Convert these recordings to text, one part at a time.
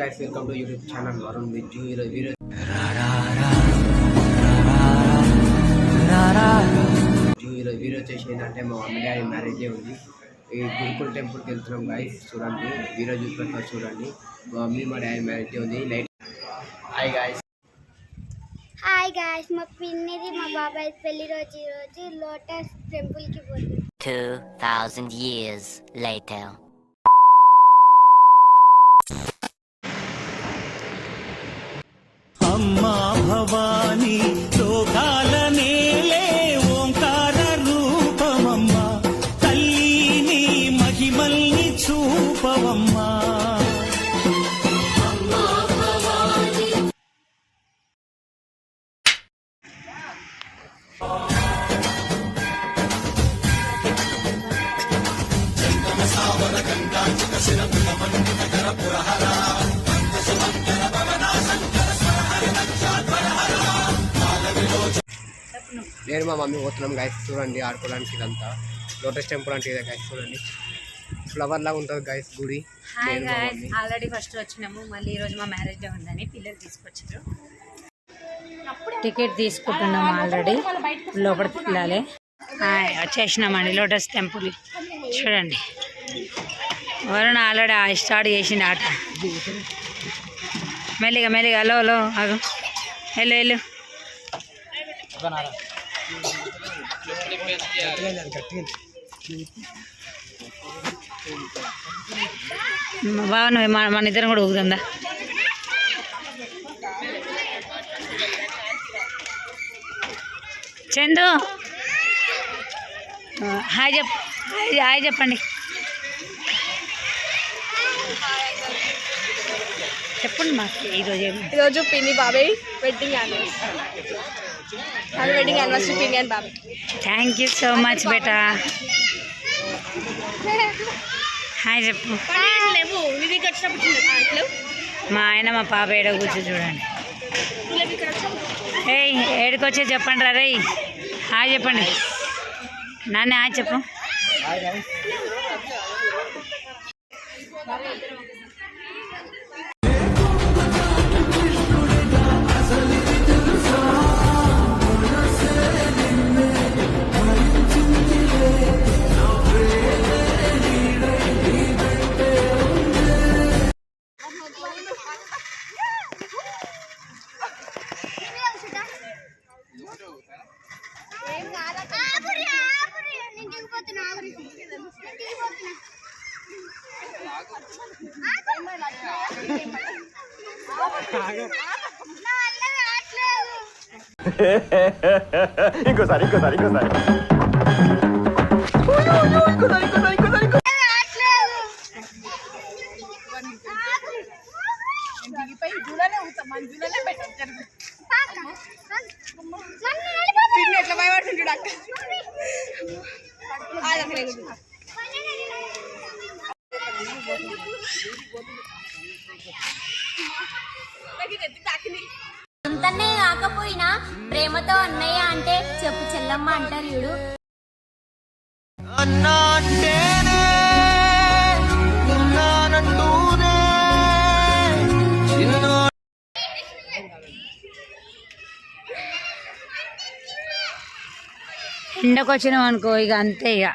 guys, welcome to YouTube channel Varun with you. Video చేసి ఏంటంటే మా మమ్మీ డాడీ మ్యారేజ్ ఉంది. ఈ గురుకుల్ టెంపుల్కి వెళ్తున్నాం గైస్. చూడండి వీడియో చూపెడతా చూడండి. మా మమ్మీ మా డాడీ మ్యారేజ్ ఉంది. నైట్ హాయ్ గాయ్స్, మా పిన్నిది మా బాబాయ్ పెళ్లి రోజు లోటస్ టెంపుల్కి పోతుంది. 2000 years later. అమ్మా భవానీ లోకాల నేలే ఓంకార రూపమమ్మా, తల్లిని మహిమల్ని చూపవమ్మా. నేను మా మమ్మీ పోతున్నాం గైస్. చూడండి ఆడుకోవడానికి ఇదంతా లోటస్ టెంపుల్ అంటే ఇదే గైస్. చూడండి ఫ్లవర్ లాగా ఉంటుంది గైస్ గుడి. హాయ్ గైస్, ఆల్రెడీ ఫస్ట్ వచ్చినాము. మళ్ళీ ఈరోజు మా మ్యారేజ్ డే ఉందని పిల్లలు తీసుకొచ్చారు. టికెట్ తీసుకుంటున్నాము ఆల్రెడీ, లోపలికి వెళ్ళాలి. వచ్చేసినామండి లోటస్ టెంపుల్. చూడండి వరుణ్ ఆల్రెడీ స్టార్ట్ చేసిండు ఆట. మెల్లిగా మెల్లిగా హలో ఆగు, వెళ్ళు. బాగున్నాయి, మన ఇద్దరం కూడా ఊగుతుందా? చందు హాయ్ చెప్పండి. చెప్పండి మాకు ఈరోజు పిన్ని బాబాయ్ వెడ్డింగ్ యానివర్సరీ. వెడ్డింగ్ యానివర్సరీ పిన్ని అండ్ బాబాయ్. Thank you so much beta. Hi చెప్పు. మా ఆయన మా పాప ఏడో కూర్చో చూడండి. ఏయ్ ఏడుకొచ్చే చెప్పండి రా రేయ్. హాయ్ చెప్పండి నాన్న. హాయ్ చెప్పు. ఇంకోసారి ఎట్లా భయపడుతుంటాడు అక్క. అంతనే కాకపోయినా ప్రేమతో అన్నయ్య అంటే చెప్పు చెల్లమ్మ అంటారు చూడు. ఎండకు వచ్చినాం అనుకో ఇక అంతే. ఇక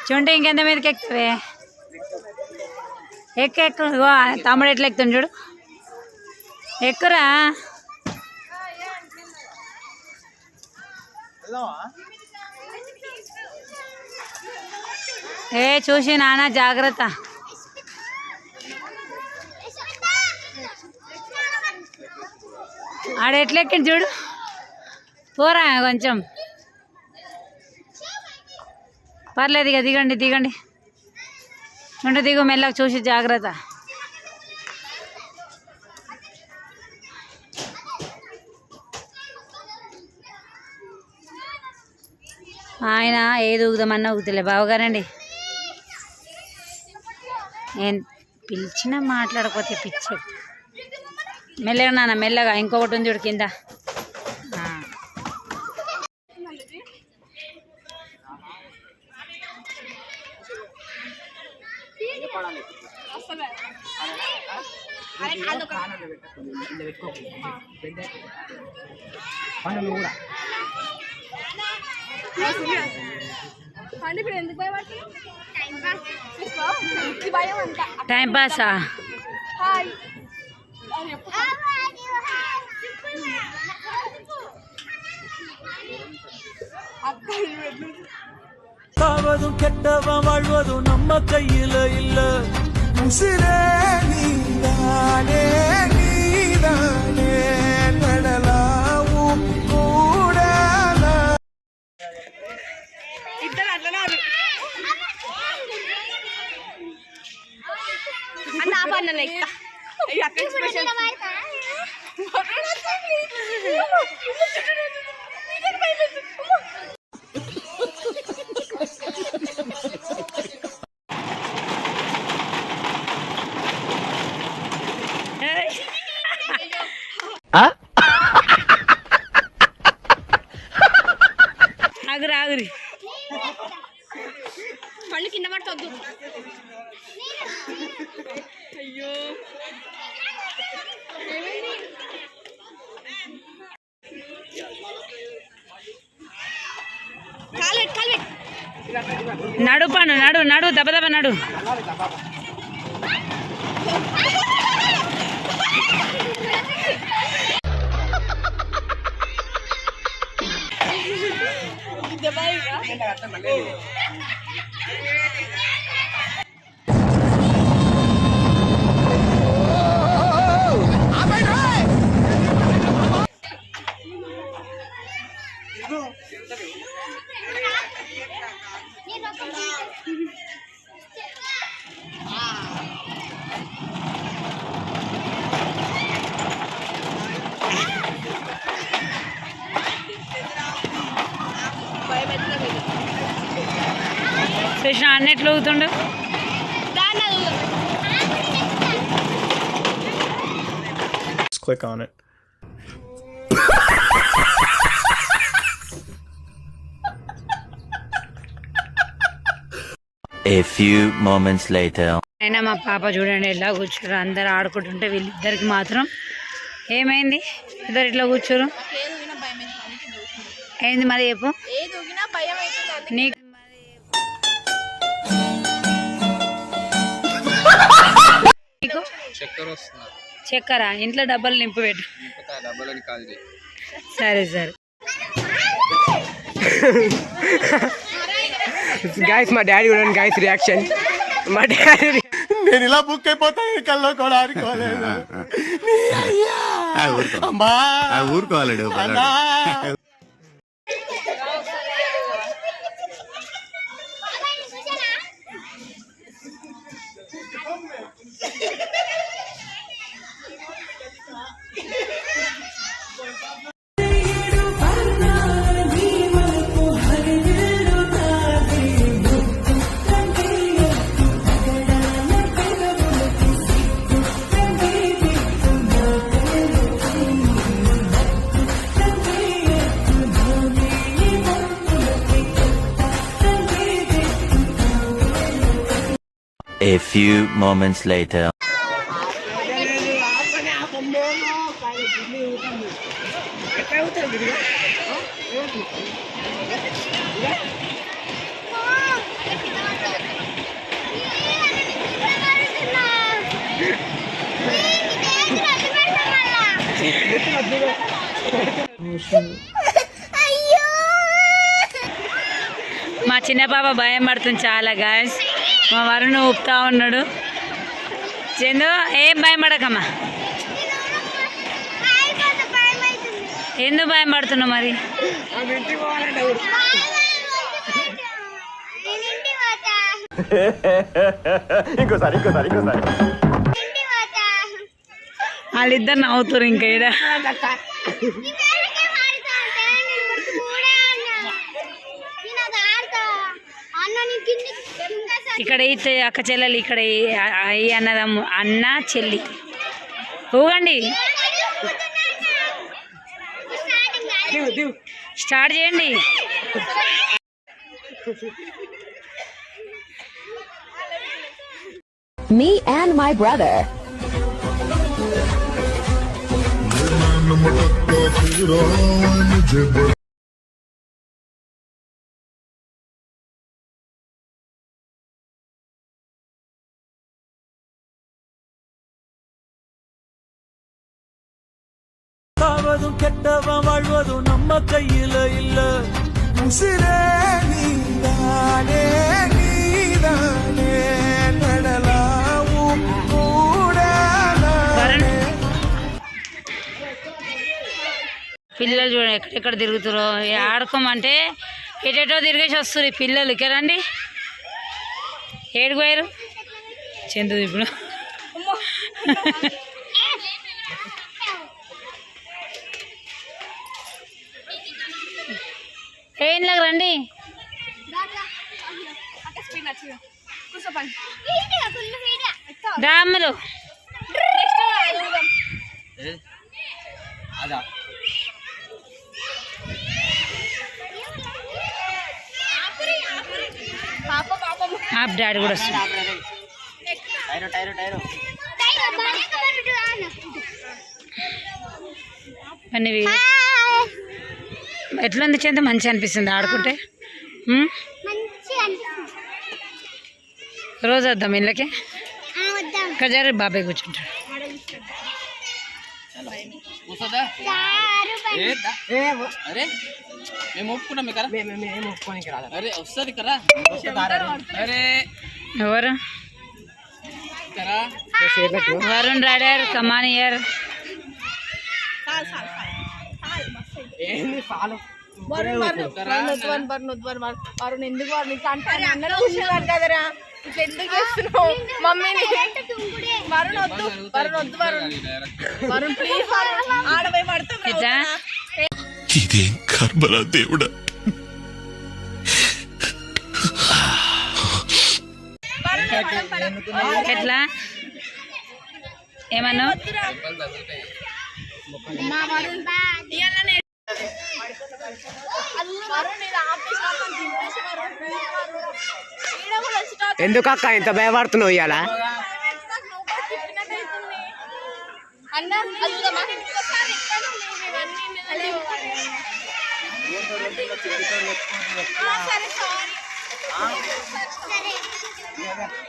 చూంటే ఇంకెంత మీదకి ఎక్కువే ఎక్కువ. తమ్ముడు ఎట్లా ఎక్కుతుంది చూడు, ఎక్కురా. చూసి నాన్న జాగ్రత్త. ఆడ ఎట్లా ఎక్కింది చూడు. పోరా కొంచెం పర్లేదు. ఇక దిగండి ఉంటే దిగు మెల్లగా చూసి జాగ్రత్త. ఆయన ఏది ఊగుదామన్నా ఊగుతలే. బావగారండి నేను పిలిచినా మాట్లాడకపోతే పిచ్చే. మెల్లగా నాన్న మెల్లగా. ఇంకొకటి ఉంది చూడు కింద. పండు నువ్వు కూడా పండు ఇప్పుడు ఎందుకు భయపడుతుంది భయం అంట టైం పాసా హాయ్ சாவதும் கெட்டவன் வாழ்வதும் நம்ம கையில இல்ல உசிரே நீதானே நீதானே நடலாவும் கூட ఇద్దరు అట్లనే అన్న ఆ పన్న లెక్క అక్కడ స్పెషల్ ఆగురి ఆగురి పళ్ళు కింద పడుతుంది అయ్యో నడు పను నడు నడు దెబ్బ దెబ్బ నడు Krishna అన్నెట్లు అవుతుండు Just click on it. A few moments later. అయినా మా పాప చూడండి ఎలా కూర్చోరు అందరు ఆడుకుంటుంటే వీళ్ళిద్దరికి మాత్రం ఏమైంది ఇద్దరు ఇట్లా కూర్చోరు ఏంది మరి చెప్పు నీకు చక్కెర ఇంట్లో డబ్బాలు నింపు పెట్టు సరే సరే గైస్ మా డాడీ కూడా గైస్ రియాక్షన్ మా డాడీ నేను ఇలా బుక్ అయిపోతా కల్లో కూడా ఆడుకోలేదు అమ్మా ఊరుకోవాలడు A few moments later. మా చిన్న పాప భయం పడుతుంది చాలా గాయస్ మా వరుణ్ ఊపుతా ఉన్నాడు చందు ఏం భయం పడకమ్మా ఎందుకు భయం పడుతున్నావు మరి ఇంకోసారి వాళ్ళిద్దరు నవ్వుతారు ఇంకా ఈడ ఇక్కడ అయితే అక్క చెల్లెలు ఇక్కడ అయ్యి అన్నదమ్ము అన్న చెల్లి ఊగండి స్టార్ట్ చేయండి Me and my brother. मटकता तेरा मुझे சாவதும் கெட்டவன் வாழ்வதும் நம்ம கையில இல்ல உசிரே நீதானே நீதானே நடலாவும் கூட పిల్లలు చూడండి ఎక్కడెక్కడ తిరుగుతారో ఆడుకోమంటే ఎటెటో తిరిగేసి వస్తారు ఈ పిల్లలు కదండి. ఏడుకోయారు చందు ఇప్పుడు ఏంలాగా రండి. డామ్మలు అదా ఆప్ డాడీ కూడా వస్తుంది. అన్నీ ఎట్లా అనిపించింది? మంచిగా అనిపిస్తుంది ఆడుకుంటే. రోజు వద్దాం ఇళ్ళకి. ఇక్కడ జర బాబాయ్ కూర్చుంటాడు. అరే మేము ఒప్పుకున్నాం కదా, మేము ఒప్పుకోనికి రాదు. అరే వస్తుంది కదా. అరే ఎవరు? వరుణ్ రాడారు కమాన్ ఇయర్. ఏంది ఫాలో వరుణ్ ఎందుకు నీకు అంటే అందరూ కూర్చున్నారు కదరా, ఇట్లా ఎందుకు చేస్తున్నావు మమ్మీని? వరుణ్ వద్దు, వరుణ్ వద్దు, వరుణ్ ప్లీజ్, ఆడపోయి పడతాం. ఇదేం కర్మరా దేవుడా. ఎట్లా ఏమన్నా ఎందుకు అక్క ఇంత భయపడుతున్నావు ఇవాళ?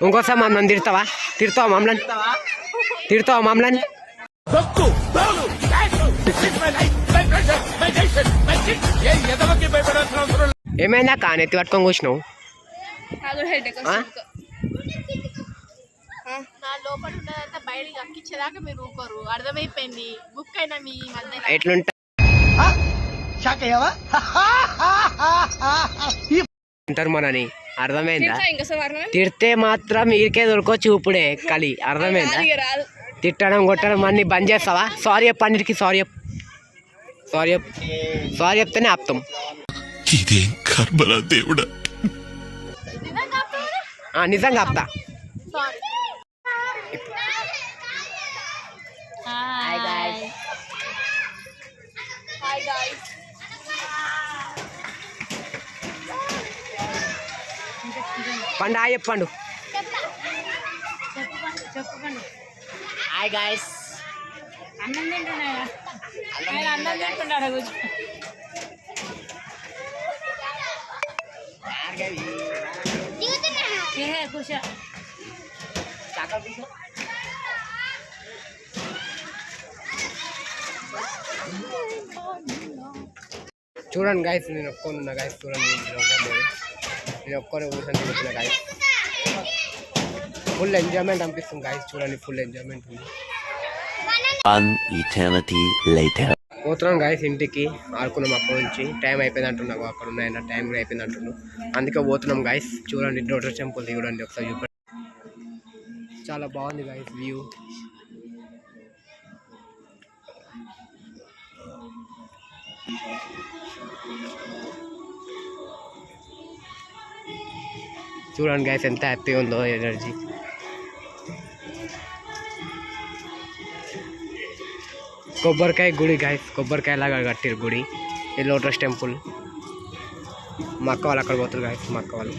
ఇంకోసారి మమ్మల్ని తిడతావా? తిడతావా మమ్మల్ని? ఏమైందా కా నెత్తి పట్టుకొని కూర్చున్నావు? నా లోపల ఉన్నదంతా బయటకి అక్కించేదాకా మీరు ఊరుకోరు, అర్థమైపోయింది. బుక్ అయినా మీ మధ్య ఎట్లుంటా అంటారు మనని, అర్థమైందా? తిడితే మాత్రం మీరికే దొరకొచ్చు ఇప్పుడే కలి, అర్థమైందా? తిట్టడం కొట్టడం అన్ని బంద్ చేస్తావా? సారీ చెప్పు అన్నిటికీ, సారీ చెప్తేనే ఆపుతాం. ఇదేం కర్మరా దేవుడా. నిజంగా ఆపుతా. పండు హాయ్ చెప్పండు. Hi guys. అన్నం తింటున్నాడు, అన్నం తింటున్నాడు కూర్చో. కూర్చో. చూడండి గాయస్, నేను ఒప్పుకున్నా గాయస్. చూడండి నేను ఒక్కరే కూర్చొని చూస్తున్నా గాయస్. ఫుల్ ఎంజాయ్మెంట్ అనిపిస్తుంది గాయస్. చూడండి ఫుల్ ఎంజాయ్మెంట్ ఉంది. One eternity later. పోతున్నాం గాయస్ ఇంటికి. ఆడుకున్నాం అప్పటి నుంచి. టైం అయిపోయింది అంటున్నావు, అక్కడ ఉన్నాయన్న టైం కూడా అయిపోయింది అంటున్నావు. అందుకే పోతున్నాం గాయస్. చూడండి లోటస్ టెంపుల్ చూడండి ఒకసారి చూపండి. చాలా బాగుంది గాయస్ వ్యూ. చూడండి గాయస్ ఎంత హ్యాపీగా ఉందో ఎనర్జీ. కొబ్బరికాయ గుడి గాయస్, కొబ్బరికాయలాగా కట్టారు గుడి. ఈ లోటస్ టెంపుల్. మా అక్క వాళ్ళు అక్కడ పోతారు గాయస్, మా అక్క వాళ్ళు.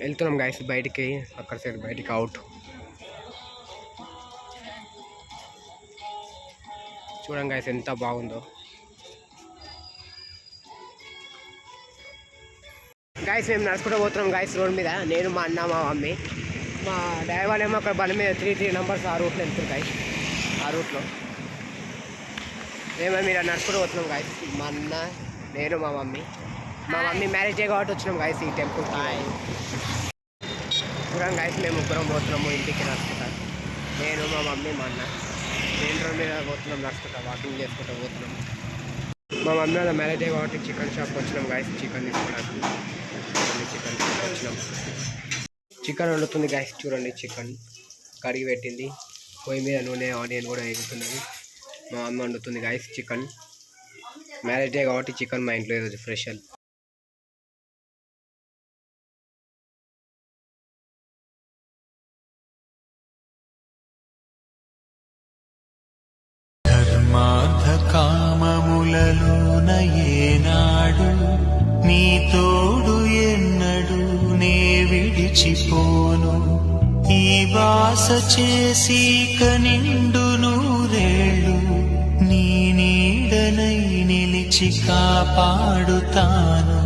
వెళ్తున్నాం గాయస్ బయటికి, అక్కడ సైడ్ బయటికి అవుట్. చూడండి గాయస్ ఎంత బాగుందో. గాయస్ మేము నడుచుకుంటూ పోతున్నాం గాయస్ రోడ్ మీద, నేను మా అన్న మా మమ్మీ. మా డ్రైవర్ ఏమో అక్కడ బండి మీద 3 నెంబర్స్ ఆ రూట్లో వెళ్తారు గాయస్. ఆ రూట్లో మేము మీరు నడుచుకుంటూ పోతున్నాం గాయస్, మా అన్న నేను మా మమ్మీ. మా మమ్మీ మ్యారేజ్ డే కాబట్టి వచ్చినాం గాయస్ ఈ టెంపుల్కి. చూడండి గాయస్ మేము ముగ్గురం పోతున్నాము ఇంటికి నడుచుకుంటాం, నేను మా మమ్మీ మా అన్న. మెయిన్ రోడ్ మీద పోతున్నాం నడుచుకుంటాం, వాకింగ్ చేసుకుంటూ పోతున్నాం. మా మమ్మీ వాళ్ళ మ్యారేజ్ డే కాబట్టి చికెన్ షాప్కి వచ్చినాం గాయస్ చికెన్ తీసుకోవడానికి. చికెన్ వచ్చినాం, చికెన్ వండుతుంది గాయస్. చూడండి చికెన్ కడిగి పెట్టింది, పొయ్యి మీద నూనె ఆనియన్ కూడా వేగుతున్నది. మా అమ్మ వండుతుంది గాయస్ చికెన్. మ్యారేజ్ డే కాబట్టి చికెన్ మా ఇంట్లో ఈరోజు స్పెషల్. ధర్మార్థ కామములలోన ఏనాడు నీ తోడు ఎన్నడు నే విడిచిపోను. ఈ వాస చేసి నిండు నూరేళ్ళు నీ నీడనై నిలిచి కాపాడుతాను.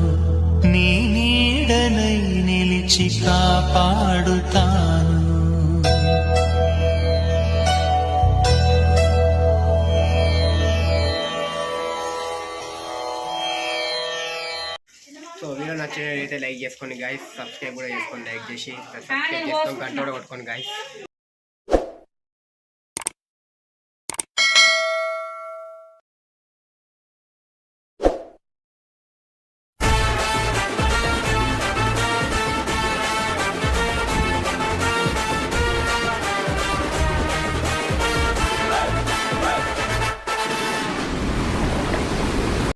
నీ నీడనై నిలిచి కాపాడుతాను. సో వీడియో నచ్చినట్లయితే లైక్ చేసుకోండి గాయస్, సబ్స్క్రైబ్ కూడా చేసుకోండి. లైక్ చేసి సబ్స్క్రైబ్ చేసుకొని గంట కూడా కొట్టుకోండి గాయస్.